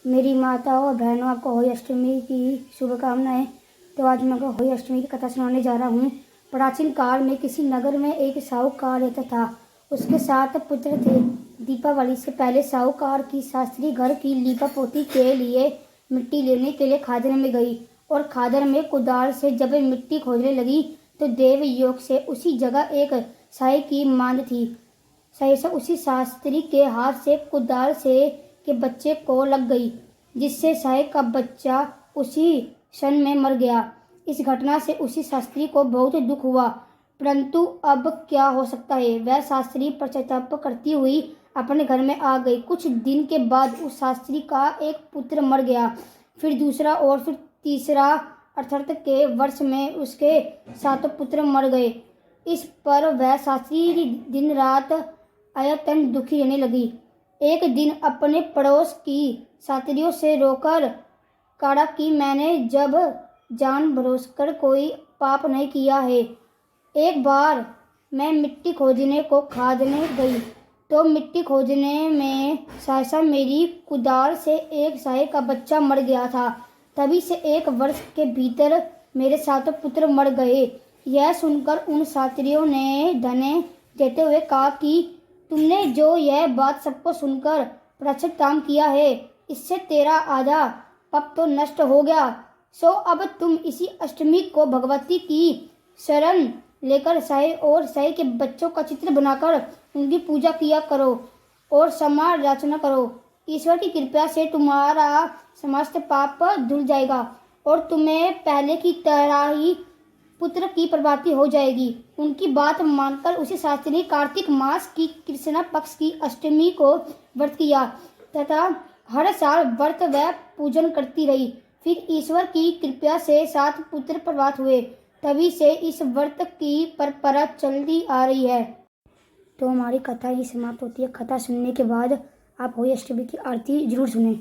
मेरी माता और बहनों, आपको होली अष्टमी की शुभकामनाएं। तो आज मैं आपको होली अष्टमी की कथा सुनाने जा रहा हूँ। प्राचीन काल में किसी नगर में एक साहूकार रहता था। उसके 7 पुत्र थे। दीपावली से पहले साहूकार की शास्त्री घर की लीपापोती के लिए मिट्टी लेने के लिए खादर में गई और खादर में कुदाल से जब मिट्टी खोदने लगी तो देव योग से उसी जगह एक साई की मांद थी। सहसा उसी शास्त्री के हाथ से कुदाल से के बच्चे को लग गई, जिससे साई का बच्चा उसी क्षण में मर गया। इस घटना से उसी शास्त्री को बहुत दुख हुआ, परंतु अब क्या हो सकता है। वह शास्त्री पश्चाताप करती हुई अपने घर में आ गई। कुछ दिन के बाद उस शास्त्री का एक पुत्र मर गया, फिर दूसरा और फिर तीसरा। अर्थात के वर्ष में उसके 7 पुत्र मर गए। इस पर वह शास्त्री दिन रात अत्यंत दुखी रहने लगी। एक दिन अपने पड़ोस की शास्त्रियों से रोकर कहा कि मैंने जब जान भरोस कर कोई पाप नहीं किया है। एक बार मैं मिट्टी खोजने को खादने गई तो मिट्टी खोजने में सहसा मेरी कुदाल से एक साये का बच्चा मर गया था। तभी से 1 वर्ष के भीतर मेरे 7 पुत्र मर गए। यह सुनकर उन शास्त्रियों ने धन्य देते हुए कहा कि तुमने जो यह बात सबको सुनकर प्रचित काम किया है, इससे तेरा आधा पाप तो नष्ट हो गया। सो अब तुम इसी अष्टमी को भगवती की शरण लेकर साई और साई के बच्चों का चित्र बनाकर उनकी पूजा किया करो और समाराधना करो। ईश्वर की कृपा से तुम्हारा समस्त पाप धुल जाएगा और तुम्हें पहले की तरह ही पुत्र की प्राप्ति हो जाएगी। उनकी बात मानकर उसी शास्त्री ने कार्तिक मास की कृष्ण पक्ष की अष्टमी को व्रत किया तथा हर साल व्रत व पूजन करती रही। फिर ईश्वर की कृपा से 7 पुत्र प्राप्त हुए। तभी से इस व्रत की परंपरा चलती आ रही है। तो हमारी कथा ही समाप्त होती है। कथा सुनने के बाद आप होली अष्टमी की आरती जरूर सुनें।